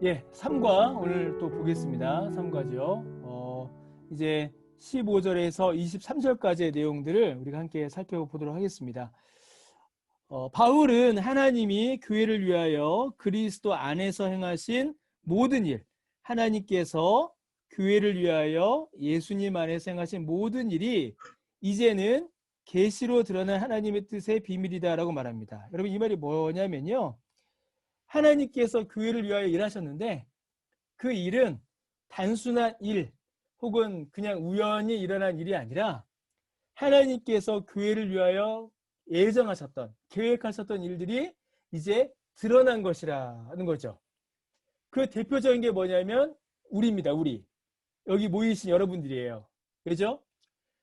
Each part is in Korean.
예, 3과 오늘 또 보겠습니다. 3과죠. 이제 15절에서 23절까지의 내용들을 우리가 함께 살펴보도록 하겠습니다. 바울은 하나님이 교회를 위하여 그리스도 안에서 행하신 모든 일, 하나님께서 교회를 위하여 예수님 안에서 행하신 모든 일이 이제는 계시로 드러난 하나님의 뜻의 비밀이다라고 말합니다. 여러분, 이 말이 뭐냐면요, 하나님께서 교회를 위하여 일하셨는데 그 일은 단순한 일 혹은 그냥 우연히 일어난 일이 아니라 하나님께서 교회를 위하여 예정하셨던, 계획하셨던 일들이 이제 드러난 것이라는 거죠. 그 대표적인 게 뭐냐면 우리입니다. 우리. 여기 모이신 여러분들이에요. 그죠?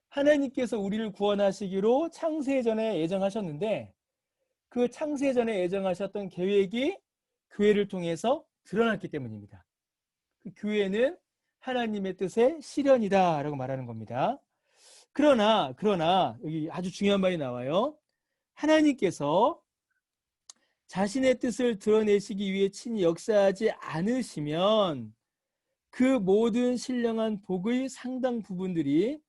하나님께서 우리를 구원하시기로 창세전에 예정하셨는데 그 창세전에 예정하셨던 계획이 교회를 통해서 드러났기 때문입니다. 그 교회는 하나님의 뜻의 실현이다 라고 말하는 겁니다. 그러나 여기 아주 중요한 말이 나와요. 하나님께서 자신의 뜻을 드러내시기 위해 친히 역사하지 않으시면 그 모든 신령한 복의 상당 부분들이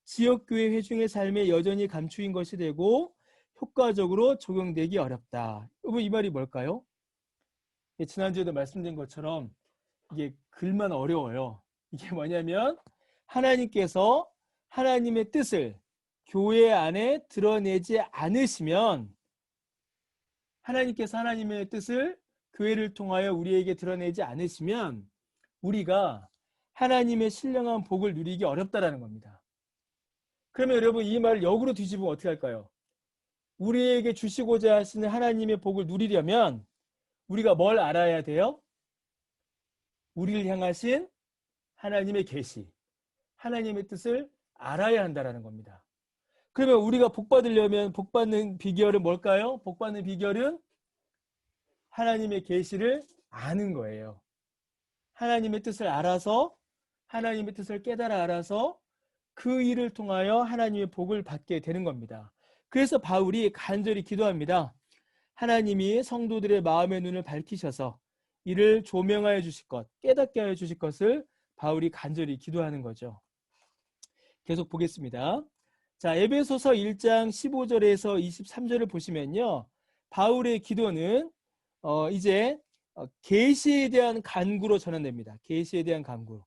지역교회 회중의 삶에 여전히 감추인 것이 되고 효과적으로 적용되기 어렵다. 여러분, 이 말이 뭘까요? 지난주에도 말씀드린 것처럼 이게 글만 어려워요. 이게 뭐냐면 하나님께서 하나님의 뜻을 교회 안에 드러내지 않으시면, 하나님께서 하나님의 뜻을 교회를 통하여 우리에게 드러내지 않으시면 우리가 하나님의 신령한 복을 누리기 어렵다라는 겁니다. 그러면 여러분, 이 말을 역으로 뒤집으면 어떻게 할까요? 우리에게 주시고자 하시는 하나님의 복을 누리려면 우리가 뭘 알아야 돼요? 우리를 향하신 하나님의 계시, 하나님의 뜻을 알아야 한다는 겁니다. 그러면 우리가 복 받으려면 복 받는 비결은 뭘까요? 복 받는 비결은 하나님의 계시를 아는 거예요. 하나님의 뜻을 알아서, 하나님의 뜻을 깨달아 알아서 그 일을 통하여 하나님의 복을 받게 되는 겁니다. 그래서 바울이 간절히 기도합니다. 하나님이 성도들의 마음의 눈을 밝히셔서 이를 조명하여 주실 것, 깨닫게 하여 주실 것을 바울이 간절히 기도하는 거죠. 계속 보겠습니다. 자, 에베소서 1장 15절에서 23절을 보시면요, 바울의 기도는 이제 계시에 대한 간구로 전환됩니다. 계시에 대한 간구.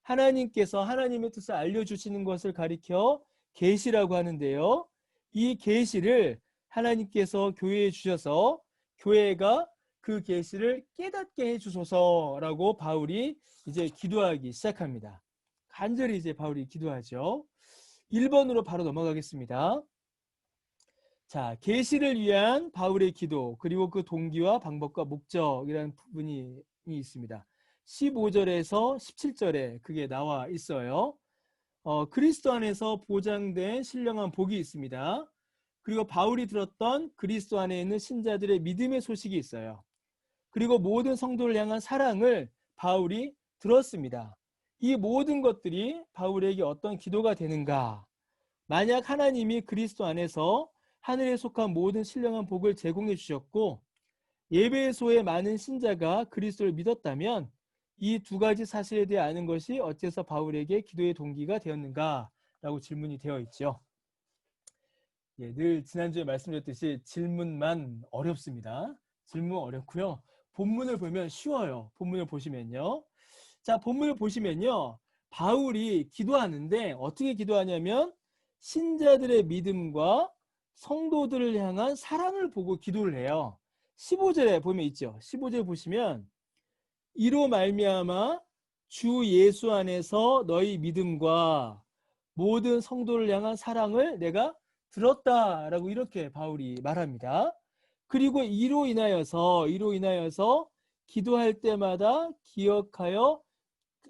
하나님께서 하나님의 뜻을 알려주시는 것을 가리켜 계시라고 하는데요, 이 계시를 하나님께서 교회에 주셔서 교회가 그 계시를 깨닫게 해주소서라고 바울이 이제 기도하기 시작합니다. 간절히 이제 바울이 기도하죠. 1번으로 바로 넘어가겠습니다. 자, 계시를 위한 바울의 기도, 그리고 그 동기와 방법과 목적이라는 부분이 있습니다. 15절에서 17절에 그게 나와 있어요. 그리스도 안에서 보장된 신령한 복이 있습니다. 그리고 바울이 들었던 그리스도 안에 있는 신자들의 믿음의 소식이 있어요. 그리고 모든 성도를 향한 사랑을 바울이 들었습니다. 이 모든 것들이 바울에게 어떤 기도가 되는가? 만약 하나님이 그리스도 안에서 하늘에 속한 모든 신령한 복을 제공해 주셨고 예배소의 많은 신자가 그리스도를 믿었다면 이 두 가지 사실에 대해 아는 것이 어째서 바울에게 기도의 동기가 되었는가? 라고 질문이 되어 있죠. 예, 늘 지난주에 말씀드렸듯이 질문만 어렵습니다. 질문 어렵고요. 본문을 보면 쉬워요. 본문을 보시면요. 자, 본문을 보시면요, 바울이 기도하는데 어떻게 기도하냐면 신자들의 믿음과 성도들을 향한 사랑을 보고 기도를 해요. 15절에 보면 있죠. 15절 보시면 이로 말미암아 주 예수 안에서 너희 믿음과 모든 성도를 향한 사랑을 내가 들었다라고 이렇게 바울이 말합니다. 그리고 이로 인하여서 기도할 때마다 기억하여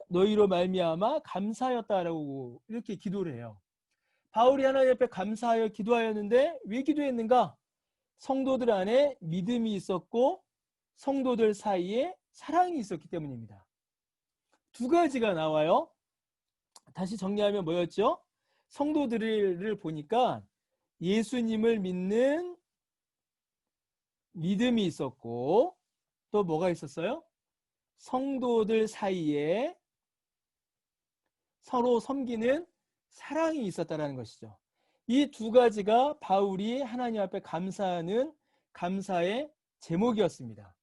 너희로 말미암아 감사하였다라고 이렇게 기도를 해요. 바울이 하나님 앞에 감사하여 기도하였는데 왜 기도했는가? 성도들 안에 믿음이 있었고 성도들 사이에 사랑이 있었기 때문입니다. 두 가지가 나와요. 다시 정리하면 뭐였죠? 성도들을 보니까 예수님을 믿는 믿음이 있었고 또 뭐가 있었어요? 성도들 사이에 서로 섬기는 사랑이 있었다라는 것이죠. 이 두 가지가 바울이 하나님 앞에 감사하는 감사의 제목이었습니다.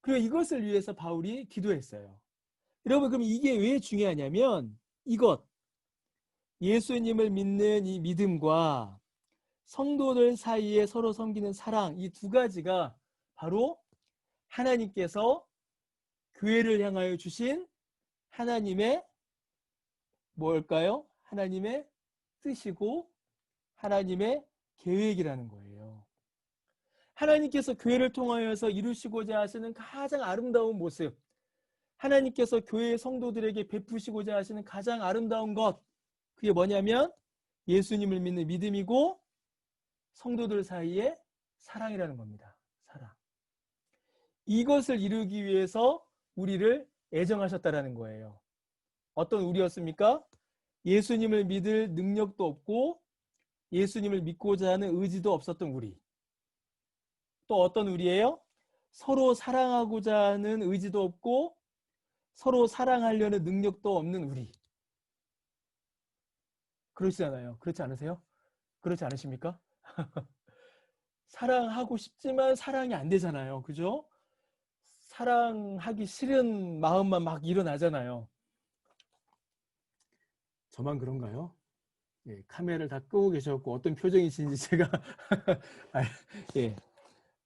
그리고 이것을 위해서 바울이 기도했어요. 여러분, 그럼 이게 왜 중요하냐면 이것, 예수님을 믿는 이 믿음과 성도들 사이에 서로 섬기는 사랑, 이 두 가지가 바로 하나님께서 교회를 향하여 주신 하나님의 뭘까요? 하나님의 뜻이고 하나님의 계획이라는 거예요. 하나님께서 교회를 통하여서 이루시고자 하시는 가장 아름다운 모습, 하나님께서 교회의 성도들에게 베푸시고자 하시는 가장 아름다운 것, 그게 뭐냐면 예수님을 믿는 믿음이고 성도들 사이에 사랑이라는 겁니다. 사랑. 이것을 이루기 위해서 우리를 애정하셨다라는 거예요. 어떤 우리였습니까? 예수님을 믿을 능력도 없고 예수님을 믿고자 하는 의지도 없었던 우리. 또 어떤 우리예요? 서로 사랑하고자 하는 의지도 없고 서로 사랑하려는 능력도 없는 우리. 그러시잖아요. 그렇지 않으세요? 그렇지 않으십니까? 사랑하고 싶지만 사랑이 안 되잖아요. 그죠? 사랑하기 싫은 마음만 막 일어나잖아요. 저만 그런가요? 예, 카메라를 다 끄고 계셨고 어떤 표정이신지 제가 예,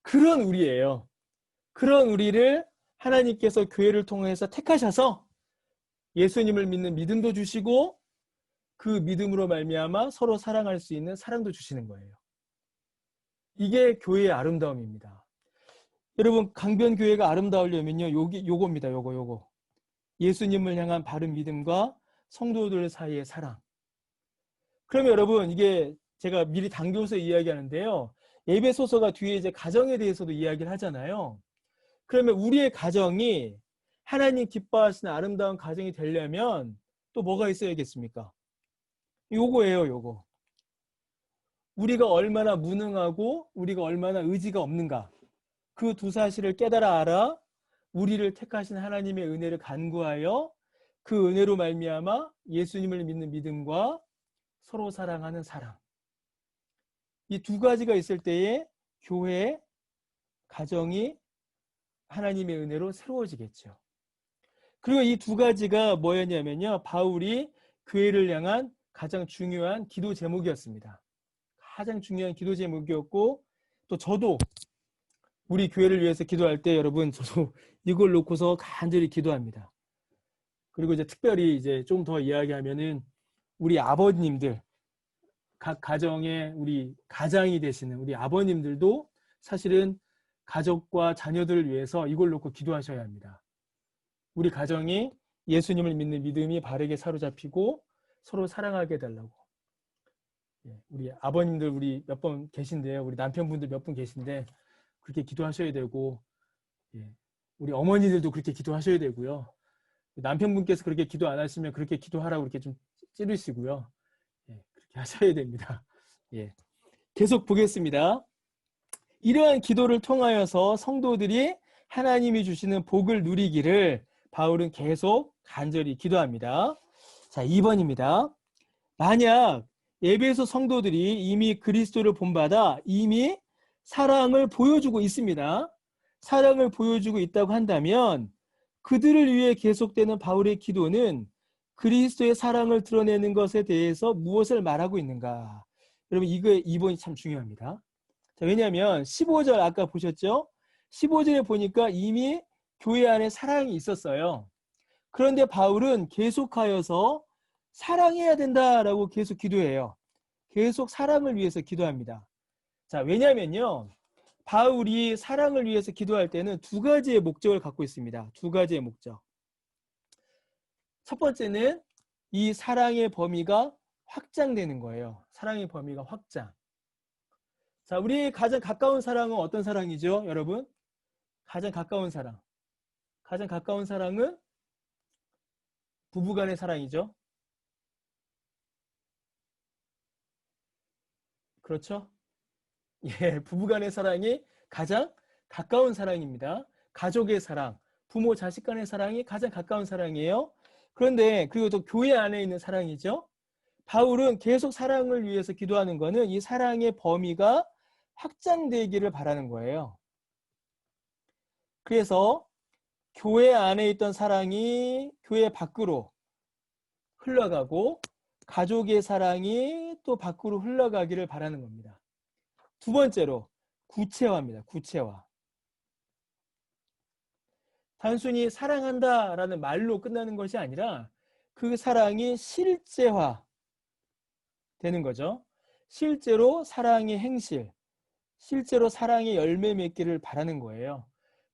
그런 우리예요. 그런 우리를 하나님께서 교회를 통해서 택하셔서 예수님을 믿는 믿음도 주시고 그 믿음으로 말미암아 서로 사랑할 수 있는 사랑도 주시는 거예요. 이게 교회의 아름다움입니다. 여러분, 강변교회가 아름다우려면요, 요겁니다. 요거. 예수님을 향한 바른 믿음과 성도들 사이의 사랑. 그러면 여러분, 이게 제가 미리 당겨서 이야기하는데요. 에베소서가 뒤에 이제 가정에 대해서도 이야기를 하잖아요. 그러면 우리의 가정이 하나님 기뻐하시는 아름다운 가정이 되려면 또 뭐가 있어야겠습니까? 요거예요, 요거. 우리가 얼마나 무능하고 우리가 얼마나 의지가 없는가. 그 두 사실을 깨달아 알아 우리를 택하신 하나님의 은혜를 간구하여 그 은혜로 말미암아 예수님을 믿는 믿음과 서로 사랑하는 사랑. 이 두 가지가 있을 때에 교회, 가정이 하나님의 은혜로 새로워지겠죠. 그리고 이 두 가지가 뭐였냐면요. 바울이 교회를 향한 가장 중요한 기도 제목이었습니다. 가장 중요한 기도 제목이었고 또 저도 우리 교회를 위해서 기도할 때 여러분 저도 이걸 놓고서 간절히 기도합니다. 그리고 이제 특별히 이제 좀 더 이야기하면은 우리 아버님들 각 가정의 우리 가장이 되시는 우리 아버님들도 사실은 가족과 자녀들을 위해서 이걸 놓고 기도하셔야 합니다. 우리 가정이 예수님을 믿는 믿음이 바르게 사로잡히고 서로 사랑하게 해달라고. 우리 아버님들 우리 몇 분 계신데요. 우리 남편분들 몇 분 계신데 그렇게 기도하셔야 되고 우리 어머니들도 그렇게 기도하셔야 되고요. 남편분께서 그렇게 기도 안 하시면 그렇게 기도하라고 이렇게 좀 찌르시고요. 그렇게 하셔야 됩니다. 계속 보겠습니다. 이러한 기도를 통하여서 성도들이 하나님이 주시는 복을 누리기를 바울은 계속 간절히 기도합니다. 자, 2번입니다. 만약 에베소 성도들이 이미 그리스도를 본받아 이미 사랑을 보여주고 있습니다. 사랑을 보여주고 있다고 한다면 그들을 위해 계속되는 바울의 기도는 그리스도의 사랑을 드러내는 것에 대해서 무엇을 말하고 있는가? 여러분 이거 2번이 참 중요합니다. 자, 왜냐하면 15절 아까 보셨죠? 15절에 보니까 이미 교회 안에 사랑이 있었어요. 그런데 바울은 계속하여서 사랑해야 된다라고 계속 기도해요. 계속 사랑을 위해서 기도합니다. 자, 왜냐면요. 바울이 사랑을 위해서 기도할 때는 두 가지의 목적을 갖고 있습니다. 두 가지의 목적. 첫 번째는 이 사랑의 범위가 확장되는 거예요. 사랑의 범위가 확장. 자, 우리 가장 가까운 사랑은 어떤 사랑이죠, 여러분? 가장 가까운 사랑. 가장 가까운 사랑은 부부간의 사랑이죠. 그렇죠? 부부간의 사랑이 가장 가까운 사랑입니다. 가족의 사랑, 부모 자식 간의 사랑이 가장 가까운 사랑이에요. 그런데 그리고 또 교회 안에 있는 사랑이죠. 바울은 계속 사랑을 위해서 기도하는 것은 이 사랑의 범위가 확장되기를 바라는 거예요. 그래서 교회 안에 있던 사랑이 교회 밖으로 흘러가고 가족의 사랑이 또 밖으로 흘러가기를 바라는 겁니다. 두 번째로 구체화입니다. 구체화. 단순히 사랑한다라는 말로 끝나는 것이 아니라 그 사랑이 실제화 되는 거죠. 실제로 사랑의 행실, 실제로 사랑의 열매 맺기를 바라는 거예요.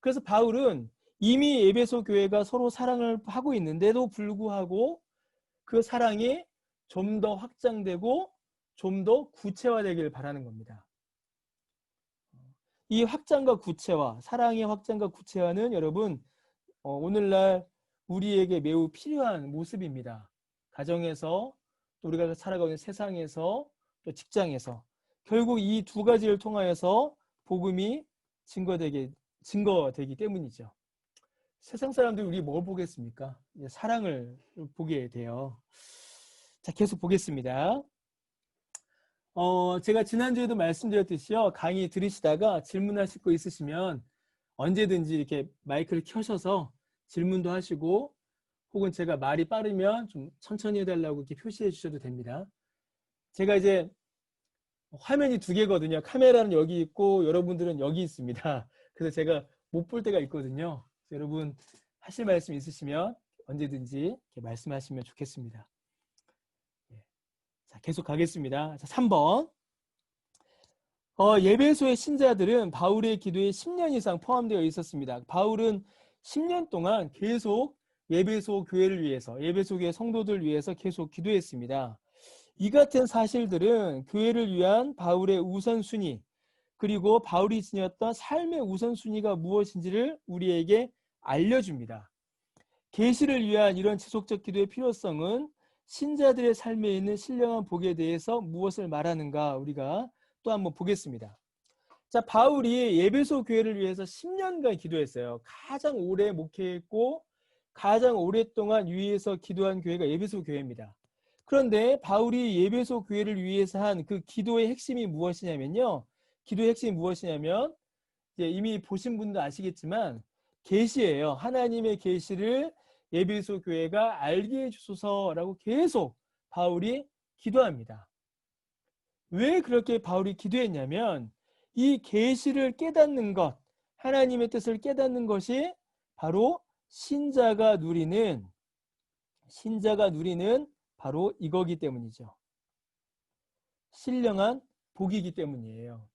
그래서 바울은 이미 에베소 교회가 서로 사랑을 하고 있는데도 불구하고 그 사랑이 좀 더 확장되고 좀 더 구체화되기를 바라는 겁니다. 이 확장과 구체화, 사랑의 확장과 구체화는 여러분 오늘날 우리에게 매우 필요한 모습입니다. 가정에서, 또 우리가 살아가고 있는 세상에서, 또 직장에서 결국 이 두 가지를 통하여서 복음이 증거되기 때문이죠. 세상 사람들이 우리 뭘 보겠습니까? 사랑을 보게 돼요. 자, 계속 보겠습니다. 제가 지난주에도 말씀드렸듯이요. 강의 들으시다가 질문하실 거 있으시면 언제든지 이렇게 마이크를 켜셔서 질문도 하시고, 혹은 제가 말이 빠르면 좀 천천히 해달라고 이렇게 표시해 주셔도 됩니다. 제가 이제 화면이 두 개거든요. 카메라는 여기 있고 여러분들은 여기 있습니다. 그래서 제가 못 볼 때가 있거든요. 여러분 하실 말씀 있으시면 언제든지 이렇게 말씀하시면 좋겠습니다. 자, 계속 가겠습니다. 자, 3번. 예배소의 신자들은 바울의 기도에 10년 이상 포함되어 있었습니다. 바울은 10년 동안 계속 예배소 교회를 위해서, 예배소 교회 성도들 위해서 계속 기도했습니다. 이 같은 사실들은 교회를 위한 바울의 우선순위, 그리고 바울이 지녔던 삶의 우선순위가 무엇인지를 우리에게 알려줍니다. 계시를 위한 이런 지속적 기도의 필요성은 신자들의 삶에 있는 신령한 복에 대해서 무엇을 말하는가 우리가 또 한번 보겠습니다. 자, 바울이 예배소 교회를 위해서 10년간 기도했어요. 가장 오래 목회했고 가장 오랫동안 위에서 기도한 교회가 예배소 교회입니다. 그런데 바울이 예배소 교회를 위해서 한 그 기도의 핵심이 무엇이냐면요. 기도의 핵심이 무엇이냐면 이미 보신 분도 아시겠지만 계시예요. 하나님의 계시를 예배소 교회가 알게 해주소서라고 계속 바울이 기도합니다. 왜 그렇게 바울이 기도했냐면 이 계시를 깨닫는 것, 하나님의 뜻을 깨닫는 것이 바로 신자가 누리는 바로 이거기 때문이죠. 신령한 복이기 때문이에요.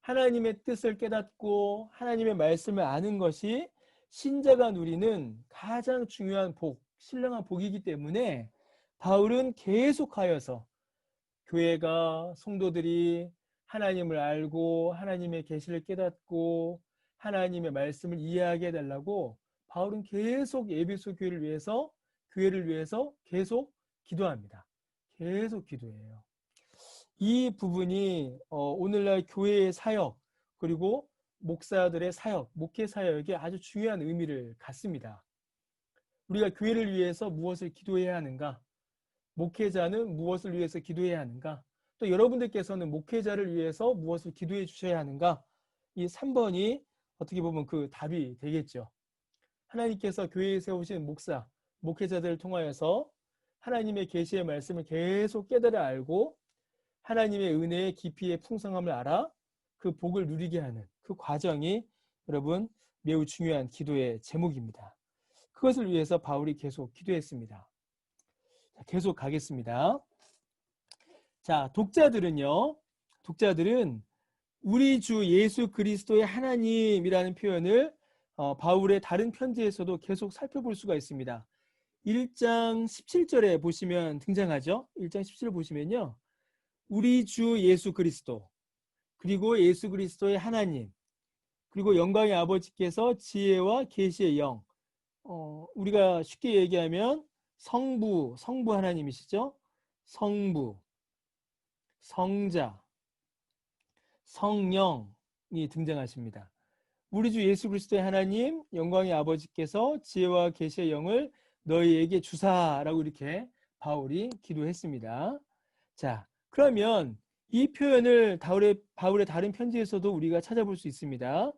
하나님의 뜻을 깨닫고 하나님의 말씀을 아는 것이 신자가 누리는 가장 중요한 복, 신령한 복이기 때문에 바울은 계속하여서 교회가, 성도들이 하나님을 알고 하나님의 계시를 깨닫고 하나님의 말씀을 이해하게 해달라고 바울은 계속 에베소 교회를 위해서 계속 기도합니다. 계속 기도해요. 이 부분이 오늘날 교회의 사역, 그리고 목사들의 사역, 목회 사역에 아주 중요한 의미를 갖습니다. 우리가 교회를 위해서 무엇을 기도해야 하는가? 목회자는 무엇을 위해서 기도해야 하는가? 또 여러분들께서는 목회자를 위해서 무엇을 기도해 주셔야 하는가? 이 3번이 어떻게 보면 그 답이 되겠죠. 하나님께서 교회에 세우신 목사, 목회자들을 통하여서 하나님의 계시의 말씀을 계속 깨달아 알고 하나님의 은혜의 깊이의 풍성함을 알아 그 복을 누리게 하는 그 과정이 여러분 매우 중요한 기도의 제목입니다. 그것을 위해서 바울이 계속 기도했습니다. 자, 계속 가겠습니다. 자, 독자들은 우리 주 예수 그리스도의 하나님이라는 표현을 바울의 다른 편지에서도 계속 살펴볼 수가 있습니다. 1장 17절에 보시면 등장하죠. 1장 17절 보시면요. 우리 주 예수 그리스도, 그리고 예수 그리스도의 하나님, 그리고 영광의 아버지께서 지혜와 계시의 영, 우리가 쉽게 얘기하면 성부 하나님이시죠. 성부, 성자, 성령이 등장하십니다. 우리 주 예수 그리스도의 하나님 영광의 아버지께서 지혜와 계시의 영을 너희에게 주사라고 이렇게 바울이 기도했습니다. 자, 그러면 이 표현을 바울의 다른 편지에서도 우리가 찾아볼 수 있습니다.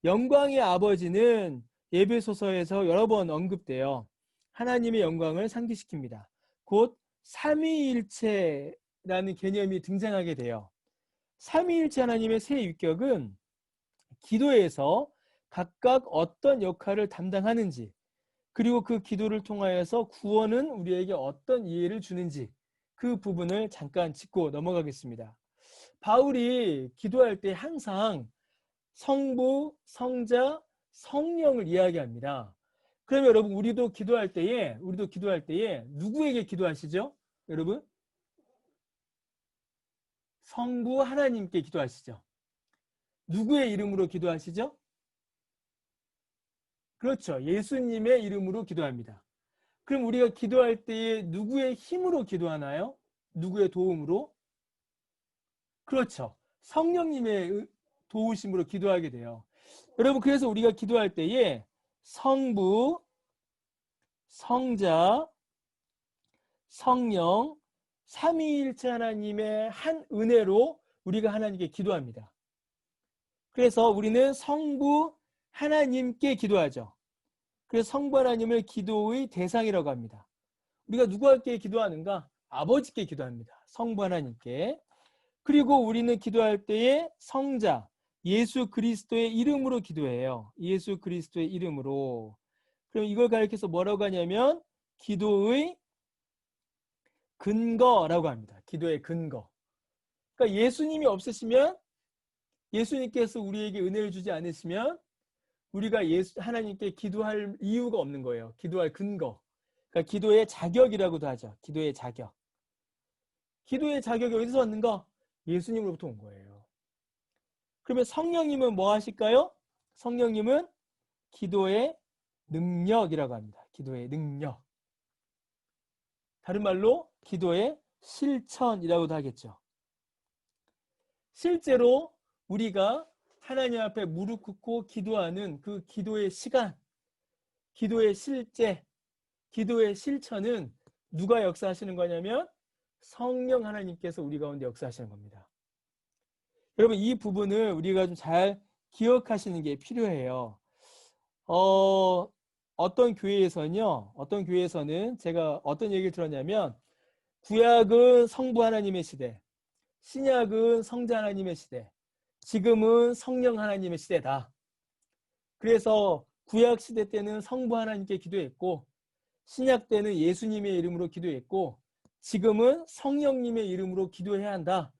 영광의 아버지는 에베소서에서 여러 번 언급돼요. 하나님의 영광을 상기시킵니다. 곧 삼위일체라는 개념이 등장하게 돼요. 삼위일체 하나님의 세 위격은 기도에서 각각 어떤 역할을 담당하는지, 그리고 그 기도를 통하여서 구원은 우리에게 어떤 이해를 주는지, 그 부분을 잠깐 짚고 넘어가겠습니다. 바울이 기도할 때 항상 성부, 성자, 성령을 이야기합니다. 그러면 여러분 우리도 기도할 때에 누구에게 기도하시죠? 여러분? 성부 하나님께 기도하시죠. 누구의 이름으로 기도하시죠? 그렇죠. 예수님의 이름으로 기도합니다. 그럼 우리가 기도할 때에 누구의 힘으로 기도하나요? 누구의 도움으로? 그렇죠. 성령님의 도우심으로 기도하게 돼요. 여러분, 그래서 우리가 기도할 때에 성부, 성자, 성령, 삼위일체 하나님의 한 은혜로 우리가 하나님께 기도합니다. 그래서 우리는 성부 하나님께 기도하죠. 그래서 성부 하나님을 기도의 대상이라고 합니다. 우리가 누구에게 기도하는가? 아버지께 기도합니다. 성부 하나님께. 그리고 우리는 기도할 때에 성자, 예수 그리스도의 이름으로 기도해요. 예수 그리스도의 이름으로. 그럼 이걸 가리켜서 뭐라고 하냐면 기도의 근거라고 합니다. 기도의 근거. 그러니까 예수님이 없으시면, 예수님께서 우리에게 은혜를 주지 않으시면 우리가 하나님께 기도할 이유가 없는 거예요. 기도할 근거. 그러니까 기도의 자격이라고도 하죠. 기도의 자격. 기도의 자격이 어디서 왔는가? 예수님으로부터 온 거예요. 그러면 성령님은 뭐 하실까요? 성령님은 기도의 능력이라고 합니다. 기도의 능력. 다른 말로 기도의 실천이라고도 하겠죠. 실제로 우리가 하나님 앞에 무릎 꿇고 기도하는 그 기도의 시간, 기도의 실제, 기도의 실천은 누가 역사하시는 거냐면 성령 하나님께서 우리 가운데 역사하시는 겁니다. 여러분, 이 부분을 우리가 좀 잘 기억하시는 게 필요해요. 어떤 교회에서는 제가 어떤 얘기를 들었냐면 구약은 성부 하나님의 시대, 신약은 성자 하나님의 시대, 지금은 성령 하나님의 시대다. 그래서 구약 시대 때는 성부 하나님께 기도했고, 신약 때는 예수님의 이름으로 기도했고, 지금은 성령님의 이름으로 기도해야 한다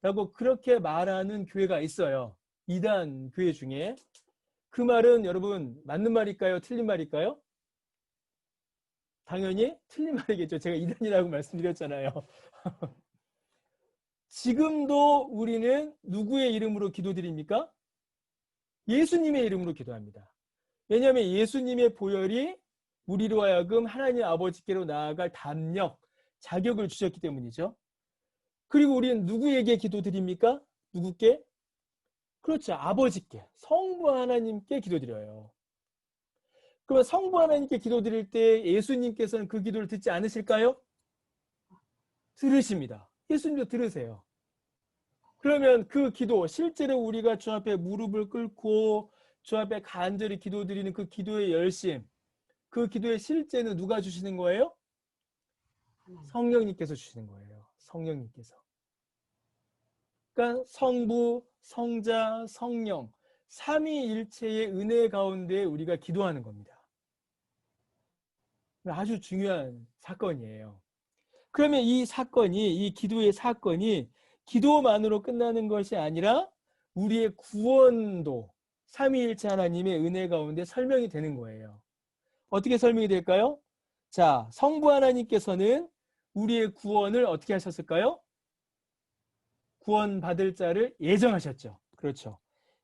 라고 그렇게 말하는 교회가 있어요. 이단 교회 중에. 그 말은 여러분 맞는 말일까요? 틀린 말일까요? 당연히 틀린 말이겠죠. 제가 이단이라고 말씀드렸잖아요. 지금도 우리는 누구의 이름으로 기도드립니까? 예수님의 이름으로 기도합니다. 왜냐하면 예수님의 보혈이 우리로 하여금 하나님 아버지께로 나아갈 담력, 자격을 주셨기 때문이죠. 그리고 우리는 누구에게 기도드립니까? 누구께? 그렇죠. 아버지께, 성부 하나님께 기도드려요. 그러면 성부 하나님께 기도드릴 때 예수님께서는 그 기도를 듣지 않으실까요? 들으십니다. 예수님도 들으세요. 그러면 그 기도, 실제로 우리가 주 앞에 무릎을 꿇고 주 앞에 간절히 기도드리는 그 기도의 열심, 그 기도의 실제는 누가 주시는 거예요? 성령님께서 주시는 거예요. 성령님께서. 그러니까 성부, 성자, 성령, 삼위일체의 은혜 가운데 우리가 기도하는 겁니다. 아주 중요한 사건이에요. 그러면 이 기도의 사건이 기도만으로 끝나는 것이 아니라 우리의 구원도 삼위일체 하나님의 은혜 가운데 설명이 되는 거예요. 어떻게 설명이 될까요? 자, 성부 하나님께서는 우리의 구원을 어떻게 하셨을까요? 구원받을 자를 예정하셨죠. 그렇죠.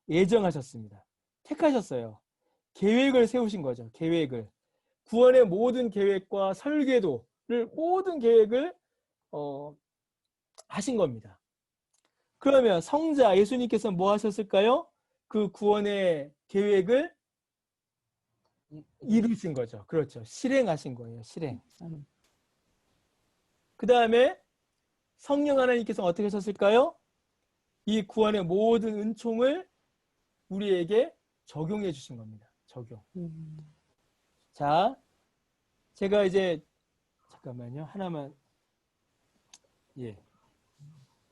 예정하셨습니다. 택하셨어요. 계획을 세우신 거죠. 계획을. 구원의 모든 계획과 설계도를 모든 계획을 하신 겁니다. 그러면 성자 예수님께서 뭐 하셨을까요? 그 구원의 계획을 이루신 거죠. 그렇죠. 실행하신 거예요. 실행. 그 다음에 성령 하나님께서 어떻게 하셨을까요? 이 구원의 모든 은총을 우리에게 적용해 주신 겁니다. 적용. 자, 제가 이제 잠깐만요. 하나만. 예.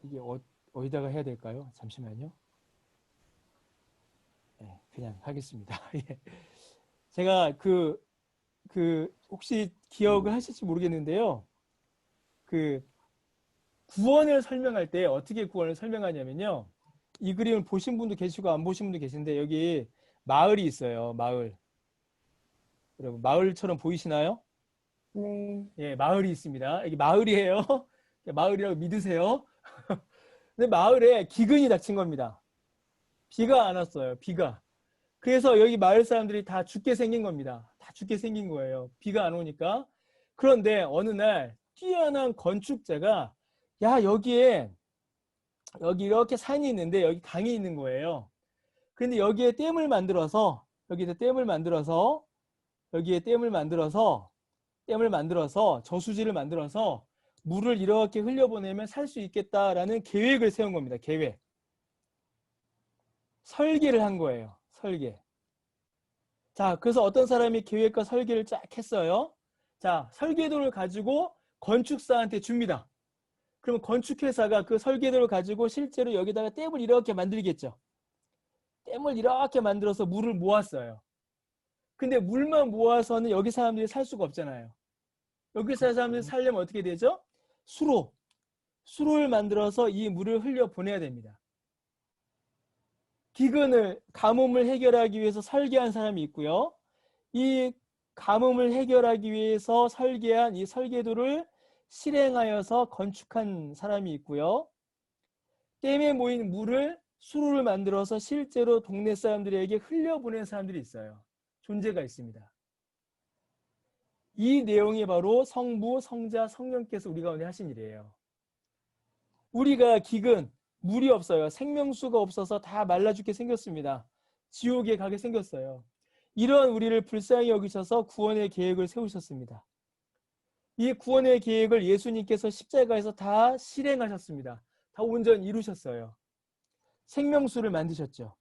이게 어디다가 해야 될까요? 잠시만요. 예, 그냥 하겠습니다. 예. 제가 혹시 기억을 하실지 모르겠는데요. 구원을 설명할 때 어떻게 구원을 설명하냐면요. 이 그림을 보신 분도 계시고 안 보신 분도 계신데 여기 마을이 있어요. 마을. 여러분 마을처럼 보이시나요? 네. 예, 마을이 있습니다. 여기 마을이에요. 마을이라고 믿으세요. 근데 마을에 기근이 닥친 겁니다. 비가 안 왔어요. 비가. 그래서 여기 마을 사람들이 다 죽게 생긴 겁니다. 다 죽게 생긴 거예요. 비가 안 오니까. 그런데 어느 날 뛰어난 건축자가 여기 이렇게 산이 있는데 여기 강이 있는 거예요. 근데 여기에 댐을 만들어서 여기에 댐을 만들어서 저수지를 만들어서 물을 이렇게 흘려보내면 살 수 있겠다라는 계획을 세운 겁니다. 계획. 설계를 한 거예요. 설계. 자, 그래서 어떤 사람이 계획과 설계를 쫙 했어요. 자, 설계도를 가지고 건축사한테 줍니다. 그러면 건축회사가 그 설계도를 가지고 실제로 여기다가 댐을 이렇게 만들겠죠. 댐을 이렇게 만들어서 물을 모았어요. 근데 물만 모아서는 여기 사람들이 살 수가 없잖아요. 여기 사람들이 살려면 어떻게 되죠? 수로를 만들어서 이 물을 흘려 보내야 됩니다. 가뭄을 해결하기 위해서 설계한 사람이 있고요. 이 가뭄을 해결하기 위해서 설계한 이 설계도를 실행하여서 건축한 사람이 있고요. 댐에 모인 물을 수로를 만들어서 실제로 동네 사람들에게 흘려보낸 사람들이 있어요. 존재가 있습니다. 이 내용이 바로 성부, 성자, 성령께서 우리 가운데 하신 일이에요. 우리가 물이 없어요. 생명수가 없어서 다 말라 죽게 생겼습니다. 지옥에 가게 생겼어요. 이런 우리를 불쌍히 여기셔서 구원의 계획을 세우셨습니다. 이 구원의 계획을 예수님께서 십자가에서 다 실행하셨습니다. 다 온전히 이루셨어요. 생명수를 만드셨죠.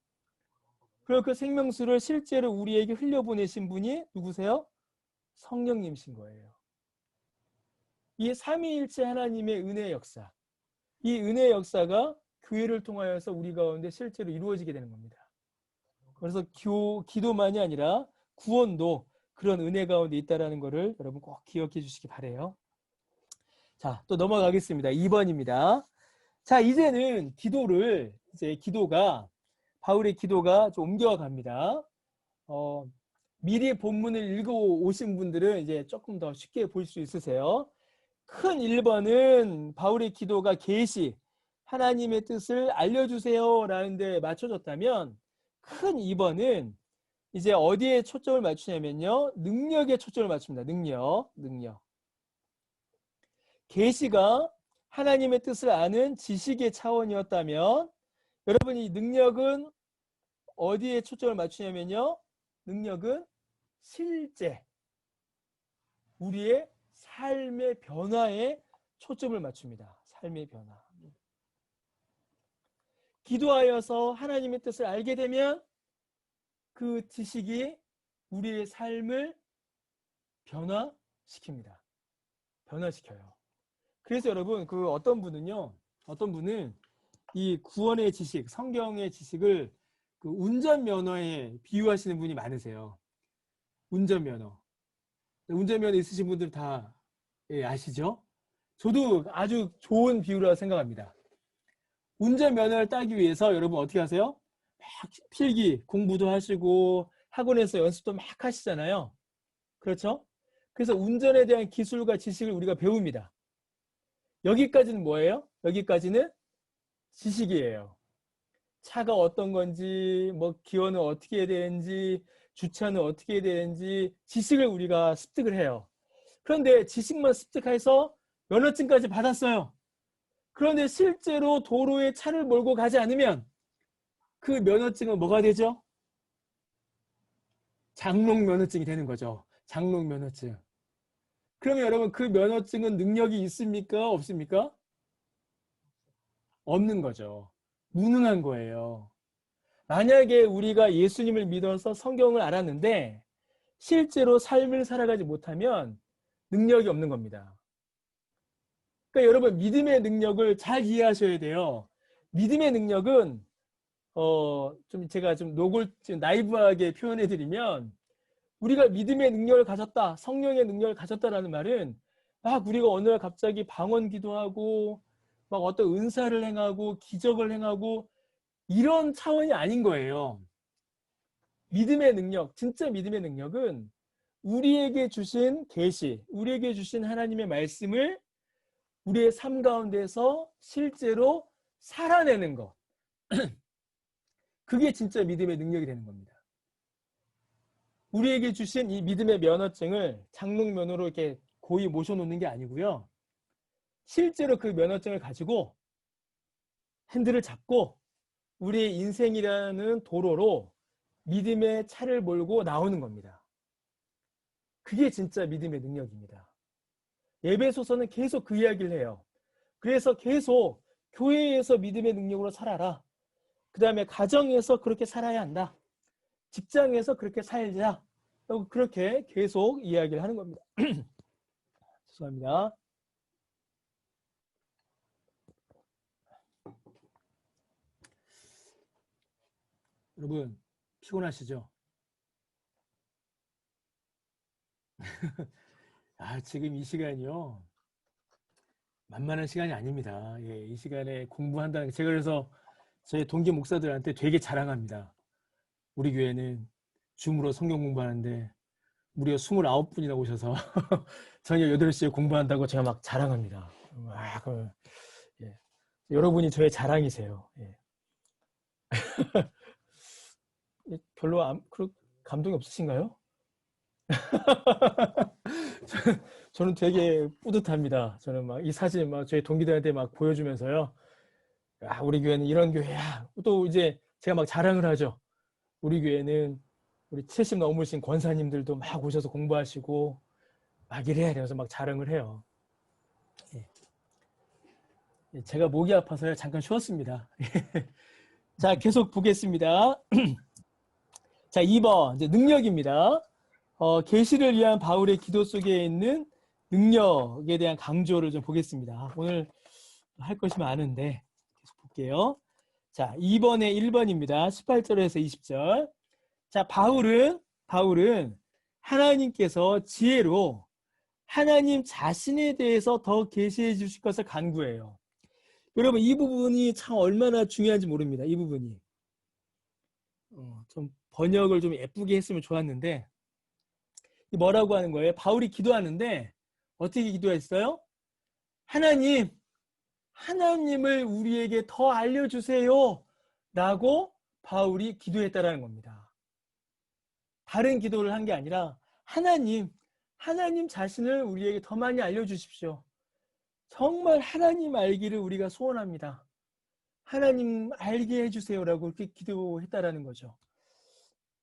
그리고 그 생명수를 실제로 우리에게 흘려보내신 분이 누구세요? 성령님이신 거예요. 이 삼위일체 하나님의 은혜의 역사, 이 은혜의 역사가 교회를 통하여서 우리 가운데 실제로 이루어지게 되는 겁니다. 그래서 기도만이 아니라 구원도 그런 은혜 가운데 있다는 것을 여러분 꼭 기억해 주시기 바라요. 자, 또 넘어가겠습니다. 2번입니다. 자, 이제는 바울의 기도가 좀 옮겨갑니다. 미리 본문을 읽어 오신 분들은 이제 조금 더 쉽게 볼 수 있으세요. 큰 1번은 바울의 기도가 계시, 하나님의 뜻을 알려주세요 라는 데 맞춰졌다면, 큰 2번은 이제 어디에 초점을 맞추냐면요, 능력에 초점을 맞춥니다. 능력. 계시가 하나님의 뜻을 아는 지식의 차원이었다면, 여러분 이 능력은 어디에 초점을 맞추냐면요, 능력은 실제 우리의 삶의 변화에 초점을 맞춥니다. 삶의 변화. 기도하여서 하나님의 뜻을 알게 되면 그 지식이 우리의 삶을 변화시킵니다. 변화시켜요. 그래서 여러분 어떤 분은 이 구원의 지식, 성경의 지식을 그 운전면허에 비유하시는 분이 많으세요. 운전면허 있으신 분들 다 아시죠? 저도 아주 좋은 비유라고 생각합니다. 운전면허를 따기 위해서 여러분 어떻게 하세요? 막 필기 공부도 하시고 학원에서 연습도 막 하시잖아요. 그렇죠? 그래서 운전에 대한 기술과 지식을 우리가 배웁니다. 여기까지는 뭐예요? 여기까지는 지식이에요. 차가 어떤 건지, 기어는 어떻게 해야 되는지, 주차는 어떻게 해야 되는지 지식을 우리가 습득을 해요. 그런데 지식만 습득해서 면허증까지 받았어요. 그런데 실제로 도로에 차를 몰고 가지 않으면 그 면허증은 뭐가 되죠? 장롱 면허증이 되는 거죠. 장롱 면허증. 그러면 여러분 그 면허증은 능력이 있습니까? 없습니까? 없는 거죠. 무능한 거예요. 만약에 우리가 예수님을 믿어서 성경을 알았는데 실제로 삶을 살아가지 못하면 능력이 없는 겁니다. 그러니까 여러분 믿음의 능력을 잘 이해하셔야 돼요. 믿음의 능력은 좀 제가 좀 나이브하게 표현해 드리면 우리가 믿음의 능력을 가졌다, 성령의 능력을 가졌다라는 말은 막 우리가 어느 날 갑자기 방언 기도하고 막 어떤 은사를 행하고 기적을 행하고 이런 차원이 아닌 거예요. 믿음의 능력, 진짜 믿음의 능력은 우리에게 주신 계시, 우리에게 주신 하나님의 말씀을 우리의 삶 가운데서 실제로 살아내는 것. 그게 진짜 믿음의 능력이 되는 겁니다. 우리에게 주신 이 믿음의 면허증을 장롱면허로 이렇게 고이 모셔놓는 게 아니고요. 실제로 그 면허증을 가지고 핸들을 잡고 우리의 인생이라는 도로로 믿음의 차를 몰고 나오는 겁니다. 그게 진짜 믿음의 능력입니다. 에베소서는 계속 그 이야기를 해요. 그래서 계속 교회에서 믿음의 능력으로 살아라. 그 다음에 가정에서 그렇게 살아야 한다. 직장에서 그렇게 살자. 그렇게 계속 이야기를 하는 겁니다. 죄송합니다. 여러분 피곤하시죠? 지금 이 시간이요. 만만한 시간이 아닙니다. 예, 이 시간에 공부한다는 게 제가 그래서 저희 동기 목사들한테 되게 자랑합니다. 우리 교회는 줌으로 성경 공부하는데 무려 29분이나 오셔서 저녁 8시에 공부한다고 제가 막 자랑합니다. 예. 여러분이 저의 자랑이세요. 예. 별로 감동이 없으신가요? 저는 되게 뿌듯합니다. 저는 막 이 사진 막 저희 동기들한테 막 보여주면서요. 우리 교회는 이런 교회야. 또 이제 제가 막 자랑을 하죠. 우리 교회는 우리 70 넘으신 권사님들도 막 오셔서 공부하시고 막 이래야 돼서 막 자랑을 해요. 예. 제가 목이 아파서요. 잠깐 쉬었습니다. 자, 계속 보겠습니다. 자, 2번 이제 능력입니다. 계시를 위한 바울의 기도 속에 있는 능력에 대한 강조를 좀 보겠습니다. 오늘 할 것이 많은데 계속 볼게요. 자, 2번에 1번입니다. 18절에서 20절. 자, 바울은 하나님께서 지혜로 하나님 자신에 대해서 더 계시해 주실 것을 간구해요. 여러분, 이 부분이 참 얼마나 중요한지 모릅니다. 이 부분이. 좀 번역을 좀 예쁘게 했으면 좋았는데 뭐라고 하는 거예요? 바울이 기도하는데 어떻게 기도했어요? 하나님을 우리에게 더 알려주세요 라고 바울이 기도했다라는 겁니다. 다른 기도를 한 게 아니라 하나님 자신을 우리에게 더 많이 알려주십시오. 정말 하나님 알기를 우리가 소원합니다. 하나님 알게 해주세요라고 그렇게 기도했다라는 거죠.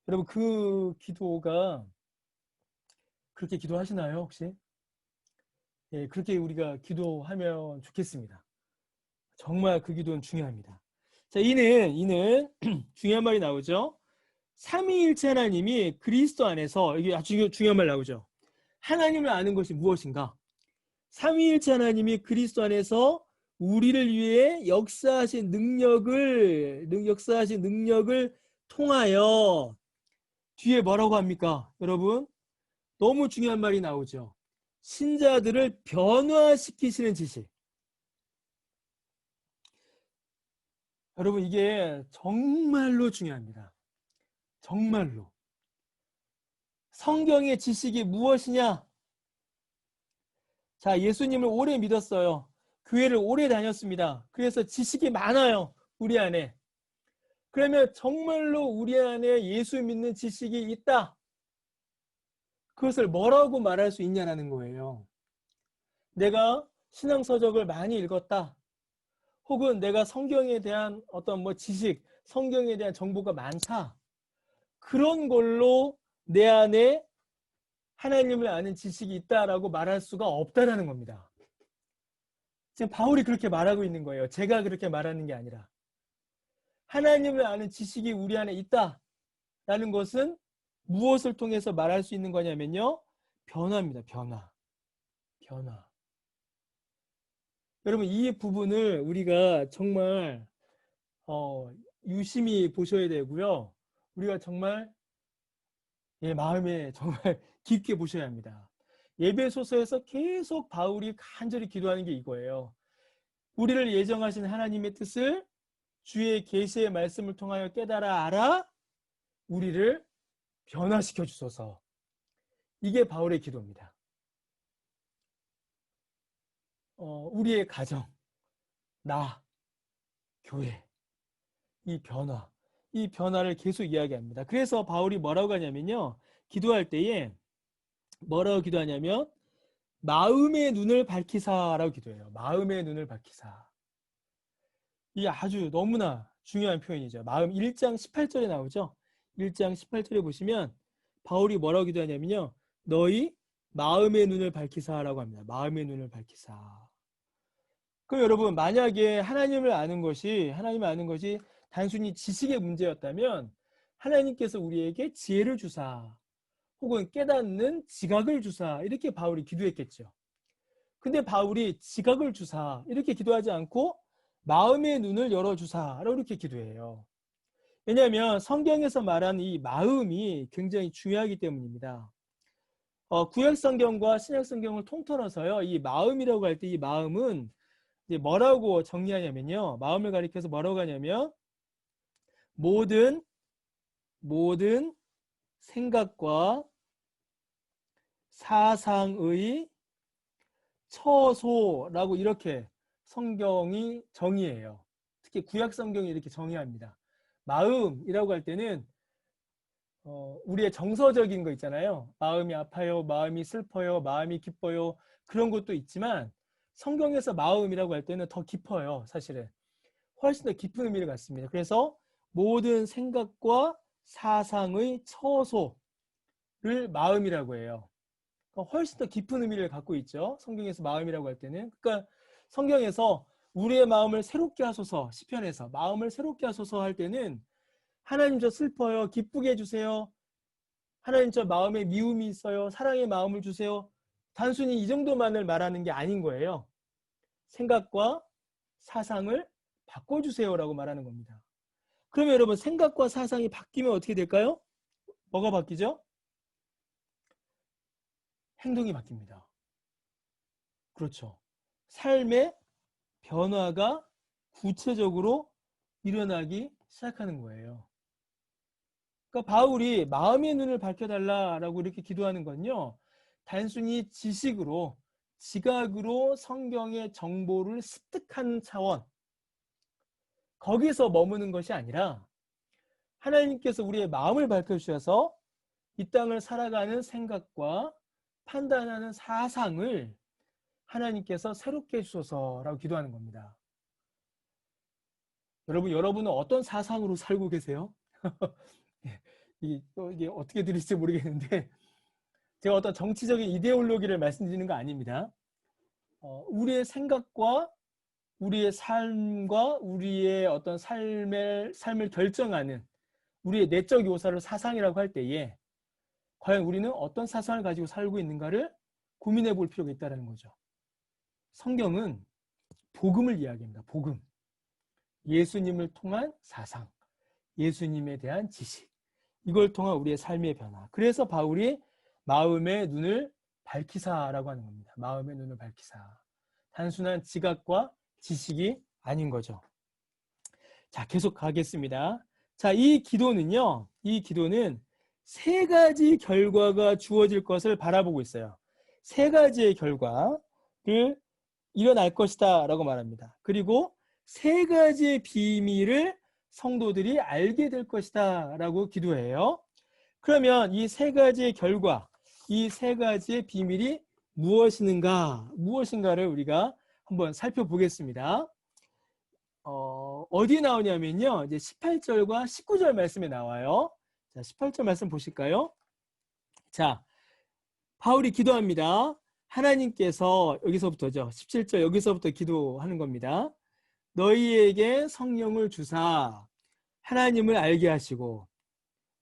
여러분 그 기도가 그렇게 기도하시나요 혹시? 예, 그렇게 우리가 기도하면 좋겠습니다. 정말 그 기도는 중요합니다. 자, 이는 중요한 말이 나오죠. 삼위일체 하나님이 그리스도 안에서 이게 아주 중요한 말 나오죠. 하나님을 아는 것이 무엇인가? 삼위일체 하나님이 그리스도 안에서 우리를 위해 역사하신 능력을 통하여 뒤에 뭐라고 합니까? 여러분 너무 중요한 말이 나오죠. 신자들을 변화시키시는 지식. 여러분 이게 정말로 중요합니다. 정말로. 성경의 지식이 무엇이냐? 자, 예수님을 오래 믿었어요. 교회를 오래 다녔습니다. 그래서 지식이 많아요. 우리 안에. 그러면 정말로 우리 안에 예수 믿는 지식이 있다. 그것을 뭐라고 말할 수 있냐라는 거예요. 내가 신앙서적을 많이 읽었다. 혹은 내가 성경에 대한 어떤 뭐 지식, 성경에 대한 정보가 많다. 그런 걸로 내 안에 하나님을 아는 지식이 있다라고 말할 수가 없다라는 겁니다. 지금 바울이 그렇게 말하고 있는 거예요. 제가 그렇게 말하는 게 아니라. 하나님을 아는 지식이 우리 안에 있다라는 것은 무엇을 통해서 말할 수 있는 거냐면요. 변화입니다. 변화. 변화. 여러분, 이 부분을 우리가 정말 유심히 보셔야 되고요. 우리가 정말 마음에 정말 깊게 보셔야 합니다. 에베소서에서 계속 바울이 간절히 기도하는 게 이거예요. 우리를 예정하신 하나님의 뜻을 주의 계시의 말씀을 통하여 깨달아 알아 우리를 변화시켜 주소서. 이게 바울의 기도입니다. 우리의 가정, 나, 교회, 이 변화를 계속 이야기합니다. 그래서 바울이 뭐라고 하냐면요. 기도할 때에 뭐라고 기도하냐면 마음의 눈을 밝히사라고 기도해요. 마음의 눈을 밝히사. 이게 아주 너무나 중요한 표현이죠. 마음 1장 18절에 나오죠. 1장 18절에 보시면 바울이 뭐라고 기도하냐면요. 너희 마음의 눈을 밝히사라고 합니다. 마음의 눈을 밝히사. 그럼 여러분, 만약에 하나님을 아는 것이 단순히 지식의 문제였다면 하나님께서 우리에게 지혜를 주사 혹은 깨닫는 지각을 주사 이렇게 바울이 기도했겠죠. 근데 바울이 지각을 주사 이렇게 기도하지 않고 마음의 눈을 열어주사라고 이렇게 기도해요. 왜냐하면 성경에서 말하는 이 마음이 굉장히 중요하기 때문입니다. 구약 성경과 신약 성경을 통틀어서요. 이 마음이라고 할 때 이 마음은 이제 뭐라고 정리하냐면요. 마음을 가리켜서 뭐라고 하냐면 모든 생각과 사상의 처소라고 이렇게 성경이 정의해요. 특히 구약 성경이 이렇게 정의합니다. 마음이라고 할 때는 우리의 정서적인 거 있잖아요. 마음이 아파요, 마음이 슬퍼요, 마음이 기뻐요. 그런 것도 있지만 성경에서 마음이라고 할 때는 더 깊어요. 사실은 훨씬 더 깊은 의미를 갖습니다. 그래서 모든 생각과 사상의 처소를 마음이라고 해요. 훨씬 더 깊은 의미를 갖고 있죠. 성경에서 마음이라고 할 때는. 그러니까 성경에서 우리의 마음을 새롭게 하소서, 시편에서 마음을 새롭게 하소서 할 때는 하나님 저 슬퍼요, 기쁘게 해주세요. 하나님 저 마음에 미움이 있어요, 사랑의 마음을 주세요. 단순히 이 정도만을 말하는 게 아닌 거예요. 생각과 사상을 바꿔주세요라고 말하는 겁니다. 그러면 여러분, 생각과 사상이 바뀌면 어떻게 될까요? 뭐가 바뀌죠? 행동이 바뀝니다. 그렇죠. 삶의 변화가 구체적으로 일어나기 시작하는 거예요. 그러니까 바울이 마음의 눈을 밝혀달라라고 이렇게 기도하는 건요. 단순히 지식으로, 지각으로 성경의 정보를 습득하는 차원, 거기서 머무는 것이 아니라 하나님께서 우리의 마음을 밝혀주셔서 이 땅을 살아가는 생각과 판단하는 사상을 하나님께서 새롭게 해주소서라고 기도하는 겁니다. 여러분은 어떤 사상으로 살고 계세요? 이게 어떻게 들릴지 모르겠는데 제가 어떤 정치적인 이데올로기를 말씀드리는 거 아닙니다. 우리의 생각과 우리의 삶과 우리의 어떤 삶을 결정하는 우리의 내적 요소를 사상이라고 할 때에 과연 우리는 어떤 사상을 가지고 살고 있는가를 고민해 볼 필요가 있다는 거죠. 성경은 복음을 이야기합니다. 복음. 예수님을 통한 사상, 예수님에 대한 지식, 이걸 통한 우리의 삶의 변화. 그래서 바울이 마음의 눈을 밝히사라고 하는 겁니다. 마음의 눈을 밝히사. 단순한 지각과 지식이 아닌 거죠. 자, 계속 가겠습니다. 자, 이 기도는 세 가지 결과가 주어질 것을 바라보고 있어요. 세 가지의 결과를 일어날 것이다 라고 말합니다. 그리고 세 가지의 비밀을 성도들이 알게 될 것이다 라고 기도해요. 그러면 이 세 가지의 결과, 이 세 가지의 비밀이 무엇인가를 우리가 한번 살펴보겠습니다. 어디 나오냐면요. 이제 18절과 19절 말씀에 나와요. 자, 18절 말씀 보실까요? 자, 바울이 기도합니다. 하나님께서 여기서부터죠. 17절 여기서부터 기도하는 겁니다. 너희에게 성령을 주사 하나님을 알게 하시고,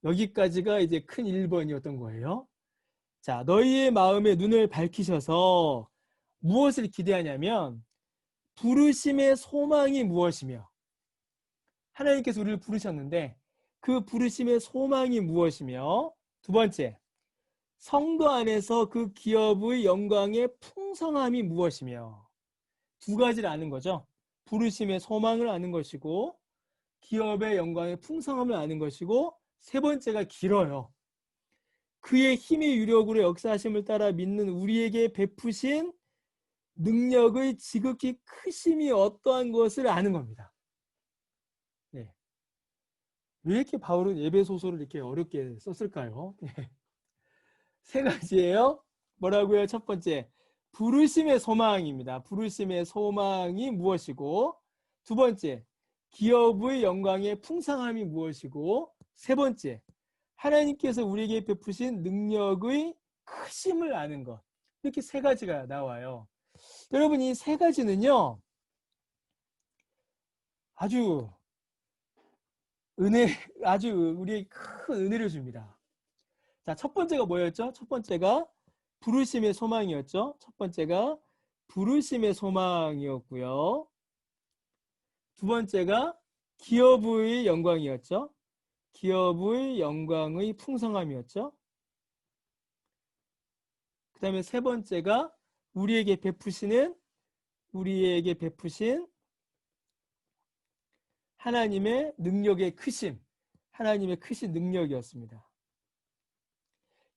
여기까지가 이제 큰 1번이었던 거예요. 자, 너희의 마음의 눈을 밝히셔서 무엇을 기대하냐면 부르심의 소망이 무엇이며, 하나님께서 우리를 부르셨는데 그 부르심의 소망이 무엇이며, 두 번째, 성도 안에서 그 기업의 영광의 풍성함이 무엇이며, 두 가지를 아는 거죠. 부르심의 소망을 아는 것이고 기업의 영광의 풍성함을 아는 것이고, 세 번째가 길어요. 그의 힘의 유력으로 역사하심을 따라 믿는 우리에게 베푸신 능력의 지극히 크심이 어떠한 것을 아는 겁니다. 네. 왜 이렇게 바울은 에베소서를 이렇게 어렵게 썼을까요? 네. 세 가지예요. 뭐라고요? 첫 번째, 부르심의 소망입니다. 부르심의 소망이 무엇이고, 두 번째, 기업의 영광의 풍성함이 무엇이고, 세 번째, 하나님께서 우리에게 베푸신 능력의 크심을 아는 것. 이렇게 세 가지가 나와요. 여러분, 이 세 가지는요, 아주 우리에게 큰 은혜를 줍니다. 자, 첫 번째가 뭐였죠? 첫 번째가 부르심의 소망이었죠. 첫 번째가 부르심의 소망이었고요. 두 번째가 기업의 영광이었죠. 기업의 영광의 풍성함이었죠. 그 다음에 세 번째가 우리에게 베푸신 하나님의 능력의 크심, 하나님의 크신 능력이었습니다.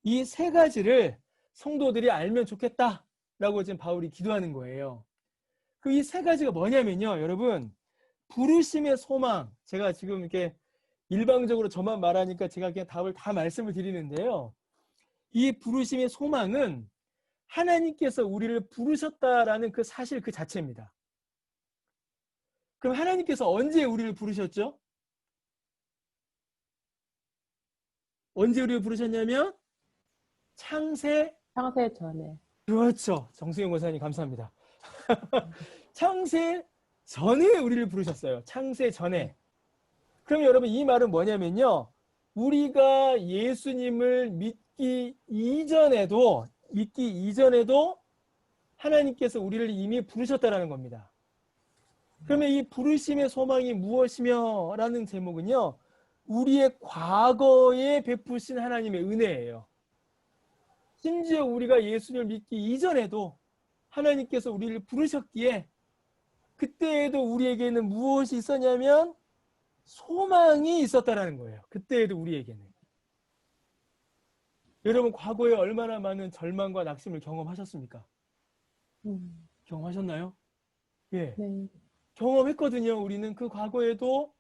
이 세 가지를 성도들이 알면 좋겠다라고 지금 바울이 기도하는 거예요. 그 이 세 가지가 뭐냐면요, 여러분, 부르심의 소망. 제가 지금 이렇게 일방적으로 저만 말하니까 제가 그냥 답을 다 말씀을 드리는데요. 이 부르심의 소망은 하나님께서 우리를 부르셨다라는 그 사실 그 자체입니다. 그럼 하나님께서 언제 우리를 부르셨죠? 언제 우리를 부르셨냐면 창세 전에. 그렇죠. 정수영 권사님 감사합니다. 창세 전에 우리를 부르셨어요. 창세 전에. 그럼 여러분, 이 말은 뭐냐면요, 우리가 예수님을 믿기 이전에도 하나님께서 우리를 이미 부르셨다라는 겁니다. 그러면 이 부르심의 소망이 무엇이며 라는 제목은요, 우리의 과거에 베푸신 하나님의 은혜예요. 심지어 우리가 예수님을 믿기 이전에도 하나님께서 우리를 부르셨기에 그때에도 우리에게는 무엇이 있었냐면 소망이 있었다라는 거예요. 그때에도 우리에게는. 여러분, 과거에 얼마나 많은 절망과 낙심을 경험하셨습니까? 경험하셨나요? 예. 네. 경험했거든요. 우리는 그 과거에도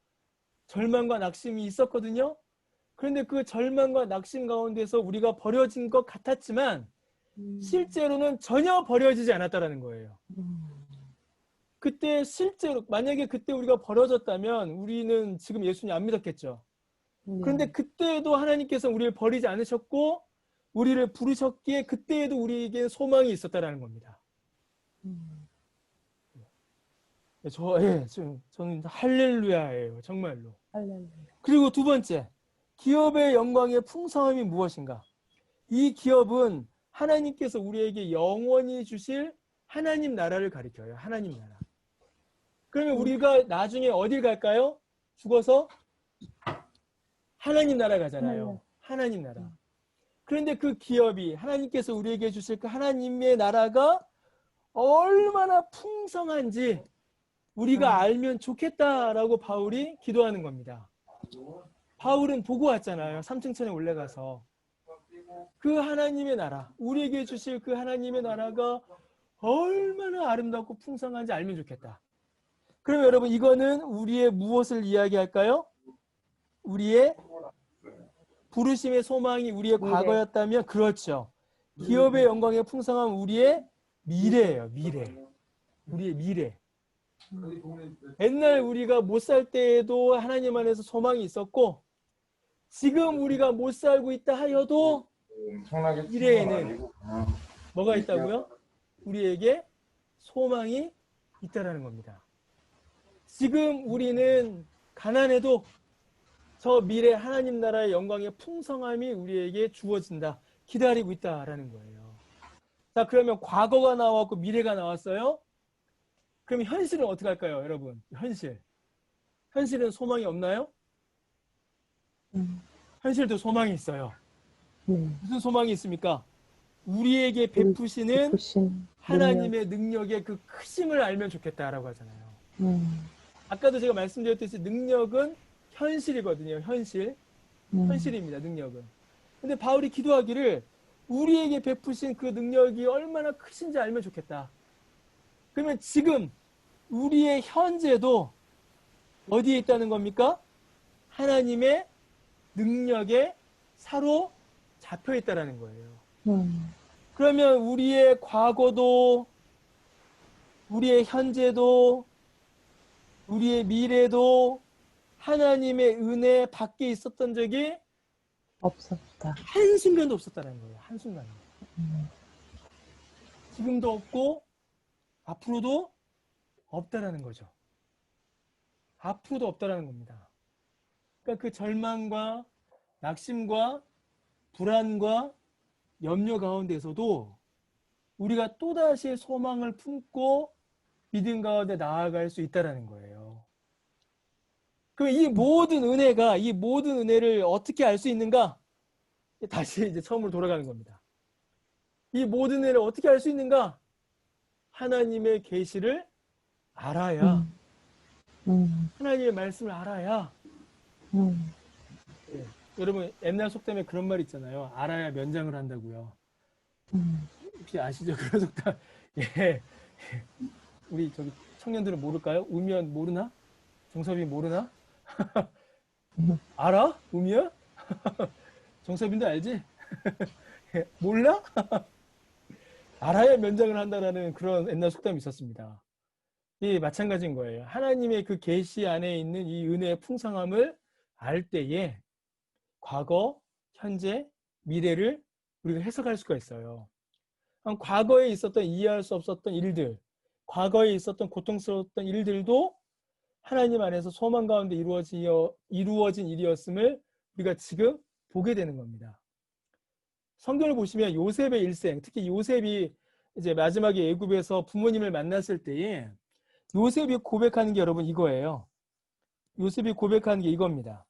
절망과 낙심이 있었거든요. 그런데 그 절망과 낙심 가운데서 우리가 버려진 것 같았지만 실제로는 전혀 버려지지 않았다라는 거예요. 그때 실제로 만약에 그때 우리가 버려졌다면 우리는 지금 예수님 안 믿었겠죠. 그런데 그때에도 하나님께서 우리를 버리지 않으셨고 우리를 부르셨기에 그때에도 우리에게 소망이 있었다라는 겁니다. 저는 할렐루야예요. 정말로. 할렐루야. 그리고 두 번째, 기업의 영광의 풍성함이 무엇인가? 이 기업은 하나님께서 우리에게 영원히 주실 하나님 나라를 가리켜요. 하나님 나라. 그러면 우리가 나중에 어딜 갈까요? 죽어서 하나님 나라 가잖아요. 하나님 나라. 그런데 그 기업이 하나님께서 우리에게 주실 그 하나님의 나라가 얼마나 풍성한지 우리가 알면 좋겠다라고 바울이 기도하는 겁니다. 바울은 보고 왔잖아요. 3층 천에 올라가서. 그 하나님의 나라, 우리에게 주실 그 하나님의 나라가 얼마나 아름답고 풍성한지 알면 좋겠다. 그러면 여러분, 이거는 우리의 무엇을 이야기할까요? 우리의 부르심의 소망이 우리의 과거였다면 그렇죠. 기업의 영광의 풍성함은 우리의 미래예요. 미래. 우리의 미래. 옛날 우리가 못 살 때에도 하나님 안에서 소망이 있었고, 지금 우리가 못 살고 있다 하여도 미래에는 뭐가 있다고요? 우리에게 소망이 있다라는 겁니다. 지금 우리는 가난해도 저 미래 하나님 나라의 영광의 풍성함이 우리에게 주어진다, 기다리고 있다라는 거예요. 자, 그러면 과거가 나왔고 미래가 나왔어요. 그럼 현실은 어떻게 할까요, 여러분? 현실은 소망이 없나요? 현실도 소망이 있어요. 무슨 소망이 있습니까? 우리에게 베푸시는 하나님의 능력의 그 크심을 알면 좋겠다라고 하잖아요. 아까도 제가 말씀드렸듯이 능력은 현실이거든요. 현실입니다. 능력은. 근데 바울이 기도하기를 우리에게 베푸신 그 능력이 얼마나 크신지 알면 좋겠다. 그러면 지금 우리의 현재도 어디에 있다는 겁니까? 하나님의 능력에 사로잡혀 있다는 거예요. 그러면 우리의 과거도, 우리의 현재도, 우리의 미래도 하나님의 은혜 밖에 있었던 적이 없었다. 한순간도 없었다는 거예요. 한순간도. 지금도 없고 앞으로도 없다라는 거죠. 앞으로도 없다라는 겁니다. 그러니까 그 절망과 낙심과 불안과 염려 가운데서도 우리가 또다시 소망을 품고 믿음 가운데 나아갈 수 있다라는 거예요. 그럼 이 모든 은혜를 어떻게 알 수 있는가? 다시 이제 처음으로 돌아가는 겁니다. 이 모든 은혜를 어떻게 알 수 있는가? 하나님의 계시를 알아야, 하나님의 말씀을 알아야. 예. 여러분 옛날 속담에 그런 말 있잖아요. 알아야 면장을 한다고요. 혹시 아시죠? 그런 속담. 예. 우리 저기 청년들은 모를까요? 우면 모르나? 정섭이 모르나? 알아? 우면? 정섭인도 알지? 몰라? 알아야 면장을 한다라는 그런 옛날 속담이 있었습니다. 이 마찬가지인 거예요. 하나님의 그 계시 안에 있는 이 은혜의 풍성함을 알 때에 과거, 현재, 미래를 우리가 해석할 수가 있어요. 과거에 있었던 이해할 수 없었던 일들, 과거에 있었던 고통스러웠던 일들도 하나님 안에서 소망 가운데 이루어진 일이었음을 우리가 지금 보게 되는 겁니다. 성경을 보시면 요셉의 일생, 특히 요셉이 이제 마지막에 애굽에서 부모님을 만났을 때에 요셉이 고백하는 게 여러분 이거예요. 요셉이 고백하는 게 이겁니다.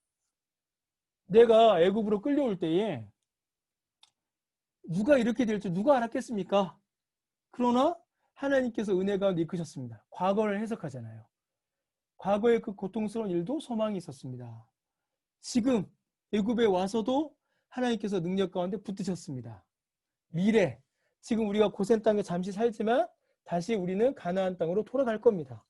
내가 애굽으로 끌려올 때에 누가 이렇게 될 줄 누가 알았겠습니까? 그러나 하나님께서 은혜 가운데 이끄셨습니다. 과거를 해석하잖아요. 과거의 그 고통스러운 일도 소망이 있었습니다. 지금 애굽에 와서도 하나님께서 능력 가운데 붙드셨습니다. 미래, 지금 우리가 고센 땅에 잠시 살지만 다시 우리는 가나안 땅으로 돌아갈 겁니다.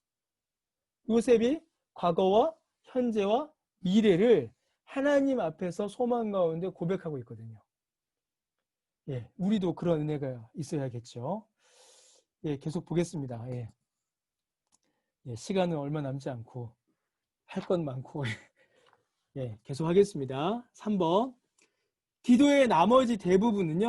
요셉이 과거와 현재와 미래를 하나님 앞에서 소망 가운데 고백하고 있거든요. 예, 우리도 그런 은혜가 있어야겠죠. 예, 계속 보겠습니다. 예. 예, 시간은 얼마 남지 않고 할 건 많고 예, 계속 하겠습니다. 3번. 기도의 나머지 대부분은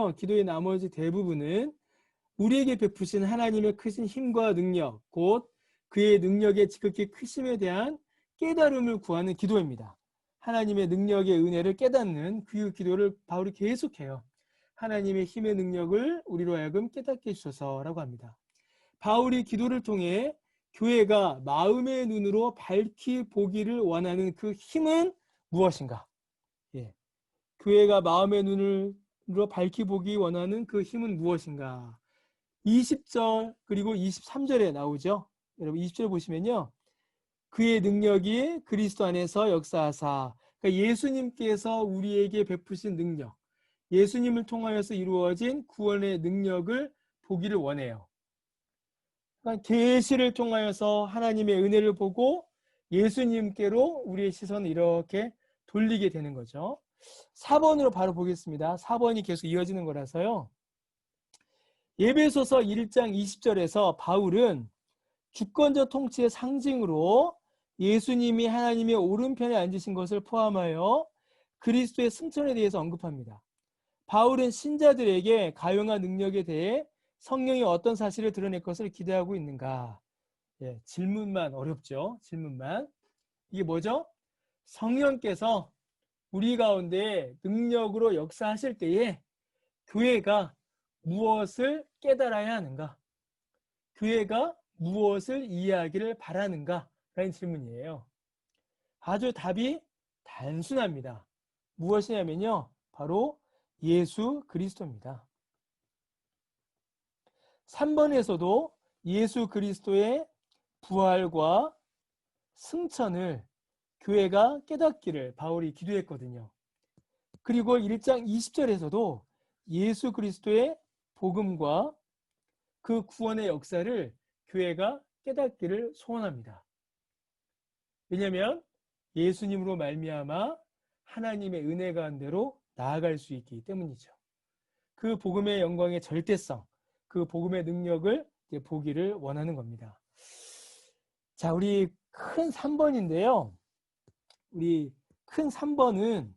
우리에게 베푸신 하나님의 크신 힘과 능력, 곧 그의 능력의 지극히 크심에 대한 깨달음을 구하는 기도입니다. 하나님의 능력의 은혜를 깨닫는 그 기도를 바울이 계속해요. 하나님의 힘의 능력을 우리로 하여금 깨닫게 해주셔서라고 합니다. 바울이 기도를 통해 교회가 마음의 눈으로 밝히 보기를 원하는 그 힘은 무엇인가? 예. 교회가 마음의 눈으로 밝히 보기 원하는 그 힘은 무엇인가? 20절 그리고 23절에 나오죠. 여러분 20절 보시면요. 그의 능력이 그리스도 안에서 역사하사, 그러니까 예수님께서 우리에게 베푸신 능력, 예수님을 통하여서 이루어진 구원의 능력을 보기를 원해요. 그러니까 계시를 통하여서 하나님의 은혜를 보고 예수님께로 우리의 시선을 이렇게 돌리게 되는 거죠. 4번으로 바로 보겠습니다. 4번이 계속 이어지는 거라서요. 에베소서 1장 20절에서 바울은 주권적 통치의 상징으로 예수님이 하나님의 오른편에 앉으신 것을 포함하여 그리스도의 승천에 대해서 언급합니다. 바울은 신자들에게 가용한 능력에 대해 성령이 어떤 사실을 드러낼 것을 기대하고 있는가? 예, 질문만 어렵죠. 질문만. 이게 뭐죠? 성령께서 우리 가운데 능력으로 역사하실 때에 교회가 무엇을 깨달아야 하는가? 교회가 무엇을 이해하기를 바라는가? 라는 질문이에요. 아주 답이 단순합니다. 무엇이냐면요. 바로 예수 그리스도입니다. 3번에서도 예수 그리스도의 부활과 승천을 교회가 깨닫기를 바울이 기도했거든요. 그리고 1장 20절에서도 예수 그리스도의 복음과 그 구원의 역사를 교회가 깨닫기를 소원합니다. 왜냐하면 예수님으로 말미암아 하나님의 은혜 가운데로 나아갈 수 있기 때문이죠. 그 복음의 영광의 절대성, 그 복음의 능력을 보기를 원하는 겁니다. 자, 우리 큰 3번인데요. 우리 큰 3번은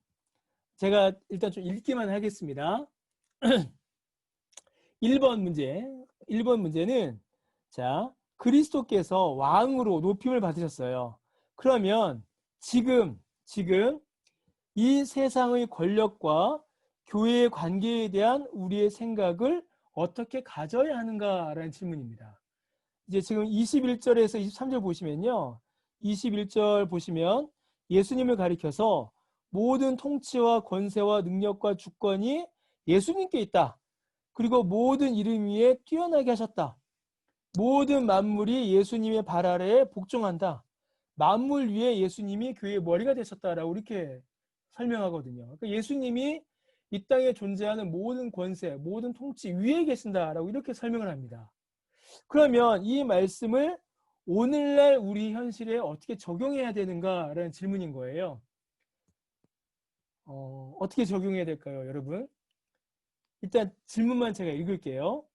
제가 일단 좀 읽기만 하겠습니다. 1번 문제는 자, 그리스도께서 왕으로 높임을 받으셨어요. 그러면 지금 이 세상의 권력과 교회의 관계에 대한 우리의 생각을 어떻게 가져야 하는가라는 질문입니다. 이제 지금 21절에서 23절 보시면요. 21절 보시면 예수님을 가리켜서 모든 통치와 권세와 능력과 주권이 예수님께 있다. 그리고 모든 이름 위에 뛰어나게 하셨다. 모든 만물이 예수님의 발 아래에 복종한다. 만물 위에 예수님이 교회의 머리가 되셨다라고 이렇게 설명하거든요. 그러니까 예수님이 이 땅에 존재하는 모든 권세, 모든 통치 위에 계신다라고 이렇게 설명을 합니다. 그러면 이 말씀을 오늘날 우리 현실에 어떻게 적용해야 되는가라는 질문인 거예요. 어떻게 적용해야 될까요, 여러분? 일단 질문만 제가 읽을게요.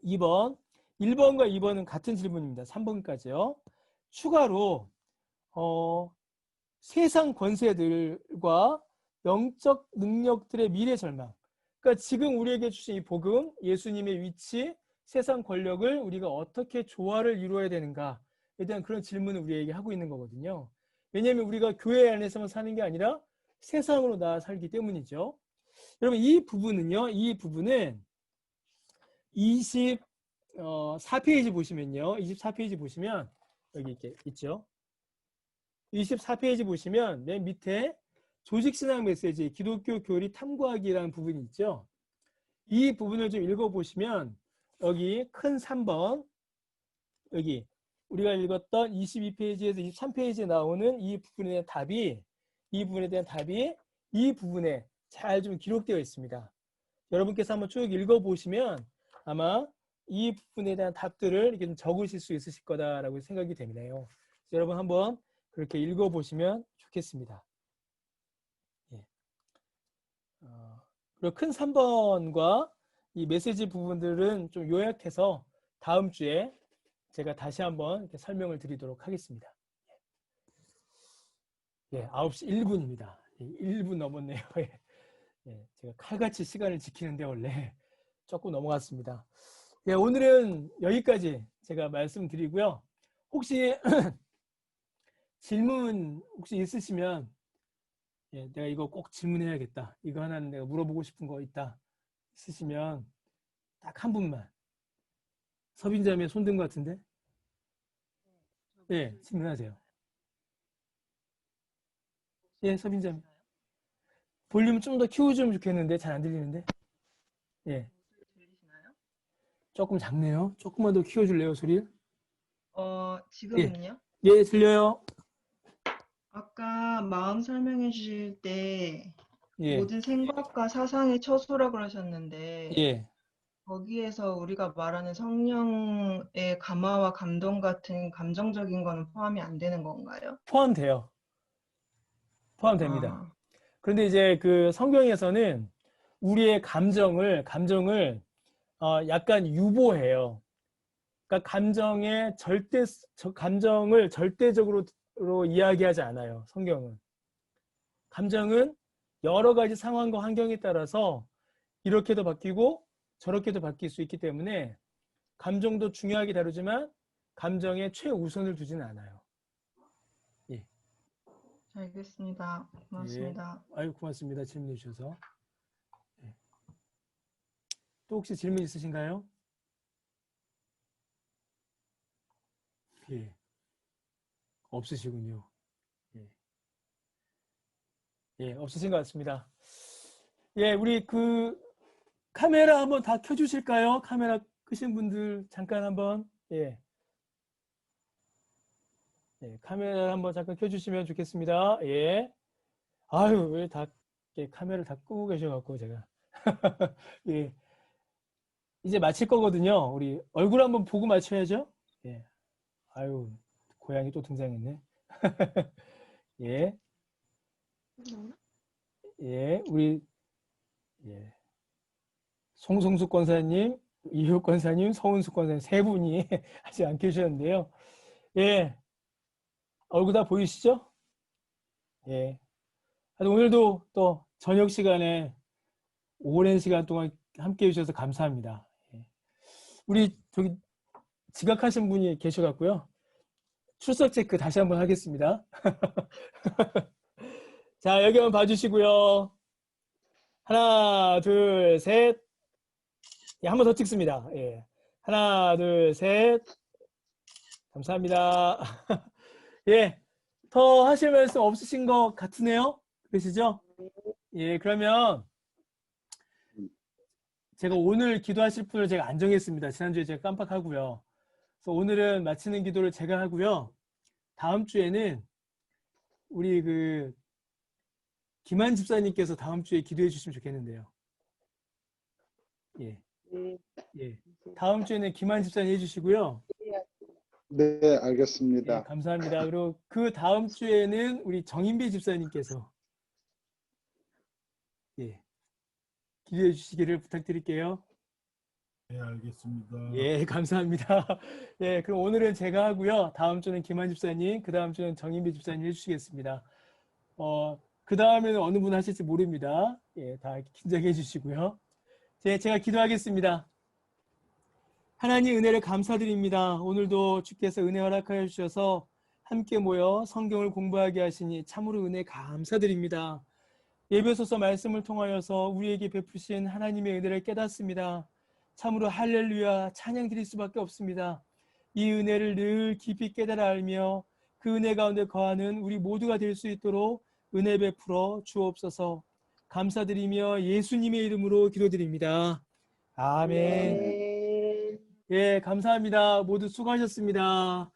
1번과 2번은 같은 질문입니다. 3번까지요. 추가로 세상 권세들과 영적 능력들의 미래 절망. 그러니까 지금 우리에게 주신 이 복음, 예수님의 위치, 세상 권력을 우리가 어떻게 조화를 이루어야 되는가에 대한 그런 질문을 우리에게 하고 있는 거거든요. 왜냐하면 우리가 교회 안에서만 사는 게 아니라 세상으로 나아 살기 때문이죠. 여러분 이 부분은 24페이지 보시면요. 24페이지 보시면 여기 이렇게 있죠. 24페이지 보시면 맨 밑에 조직신앙 메시지 기독교 교리 탐구하기라는 부분이 있죠. 이 부분을 좀 읽어보시면 여기 큰 3번 여기 우리가 읽었던 22페이지에서 23페이지에 나오는 이 부분에 대한 답이 이 부분에 잘 좀 기록되어 있습니다. 여러분께서 한번 쭉 읽어보시면 아마 이 부분에 대한 답들을 이렇게 좀 적으실 수 있으실 거다라고 생각이 되네요. 여러분 한번 그렇게 읽어보시면 좋겠습니다. 예. 그리고 큰 3번과 이 메시지 부분들은 좀 요약해서 다음 주에 제가 다시 한번 이렇게 설명을 드리도록 하겠습니다. 예, 9시 1분입니다. 1분 넘었네요. 예, 제가 칼같이 시간을 지키는데 원래 조금 넘어갔습니다. 예, 오늘은 여기까지 제가 말씀드리고요. 혹시 질문 혹시 있으시면 예, 내가 이거 꼭 질문해야겠다. 이거 하나는 내가 물어보고 싶은 거 있다. 있으시면 딱 한 분만. 서빈자매 손든 것 같은데? 예, 질문하세요. 예, 서빈자매. 볼륨 좀 더 키워주면 좋겠는데 잘 안 들리는데? 예, 들리시나요? 조금 작네요. 조금만 더 키워줄래요, 소리를? 예, 지금은요? 예, 들려요. 아까 마음 설명해 주실 때 예, 모든 생각과 사상의 처소라 그러셨는데 예. 거기에서 우리가 말하는 성령의 감화와 감동 같은 감정적인 거는 포함이 안 되는 건가요? 포함돼요. 포함됩니다. 아, 그런데 이제 그 성경에서는 우리의 감정을 약간 유보해요. 그러니까 감정을 절대적으로 이야기하지 않아요. 성경은. 감정은 여러 가지 상황과 환경에 따라서 이렇게도 바뀌고 저렇게도 바뀔 수 있기 때문에 감정도 중요하게 다루지만 감정에 최우선을 두지는 않아요. 예. 알겠습니다. 예. 고맙습니다. 아유, 고맙습니다. 질문해 주셔서. 예. 또 혹시 질문 있으신가요? 예. 없으시군요. 예. 예, 없으신 것 같습니다. 예, 우리 카메라 한번 다 켜주실까요? 카메라 끄신 분들 잠깐 한번. 예. 예, 카메라 한번 잠깐 켜주시면 좋겠습니다. 예. 아유, 왜 다 카메라를 다 끄고 계셔갖고 제가. 예. 이제 마칠 거거든요. 우리 얼굴 한번 보고 마쳐야죠. 예. 아유, 고양이 또 등장했네. 예. 예, 우리, 예. 송성숙 권사님, 이효 권사님, 서은숙 권사님 세 분이 아직 안 계셨는데요. 예. 얼굴 다 보이시죠? 예. 오늘도 또 저녁 시간에 오랜 시간 동안 함께 해주셔서 감사합니다. 예. 우리 저기 지각하신 분이 계셔갖고요. 출석 체크 다시 한번 하겠습니다. 자, 여기 한번 봐주시고요. 하나, 둘, 셋. 예, 한 번 더 찍습니다. 예. 하나, 둘, 셋. 감사합니다. 예. 더 하실 말씀 없으신 것 같으네요. 그러시죠? 예, 그러면 제가 오늘 기도하실 분을 제가 안 정했습니다. 지난주에 제가 깜빡하고요. 그래서 오늘은 마치는 기도를 제가 하고요. 다음 주에는 우리 김한 집사님께서 다음 주에 기도해 주시면 좋겠는데요. 예. 예. 다음 주에는 김한 집사님 해주시고요. 네, 예, 알겠습니다. 감사합니다. 그리고 그 다음 주에는 우리 정인배 집사님께서 예, 기도해 주시기를 부탁드릴게요. 네, 알겠습니다. 예, 감사합니다. 예, 그럼 오늘은 제가 하고요. 다음 주는 김한 집사님, 그 다음 주는 정인배 집사님 해주시겠습니다. 그 다음에는 어느 분 하실지 모릅니다. 예, 다 긴장해 주시고요. 제가 기도하겠습니다. 하나님 은혜를 감사드립니다. 오늘도 주께서 은혜 허락하여 주셔서 함께 모여 성경을 공부하게 하시니 참으로 은혜 감사드립니다. 예배소서 말씀을 통하여서 우리에게 베푸신 하나님의 은혜를 깨닫습니다. 참으로 할렐루야 찬양 드릴 수밖에 없습니다. 이 은혜를 늘 깊이 깨달아 알며 그 은혜 가운데 거하는 우리 모두가 될 수 있도록 은혜 베풀어 주옵소서. 감사드리며 예수님의 이름으로 기도드립니다. 아멘. 예, 감사합니다. 모두 수고하셨습니다.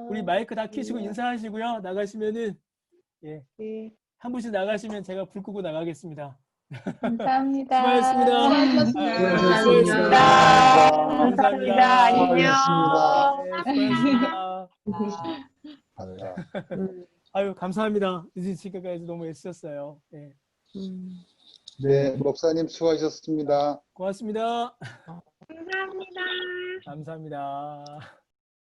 우리 마이크 다 켜시고 인사하시고요. 나가시면은 예, 한 분씩 나가시면 제가 불 끄고 나가겠습니다. 감사합니다. 수고하셨습니다. 수고하셨습니다. 감사합니다. 안녕. 수고하셨습니다. 네. 아유, 감사합니다. 늦은 시간까지 너무 애쓰셨어요. 예. 네, 목사님 수고하셨습니다. 고맙습니다. 감사합니다. 감사합니다.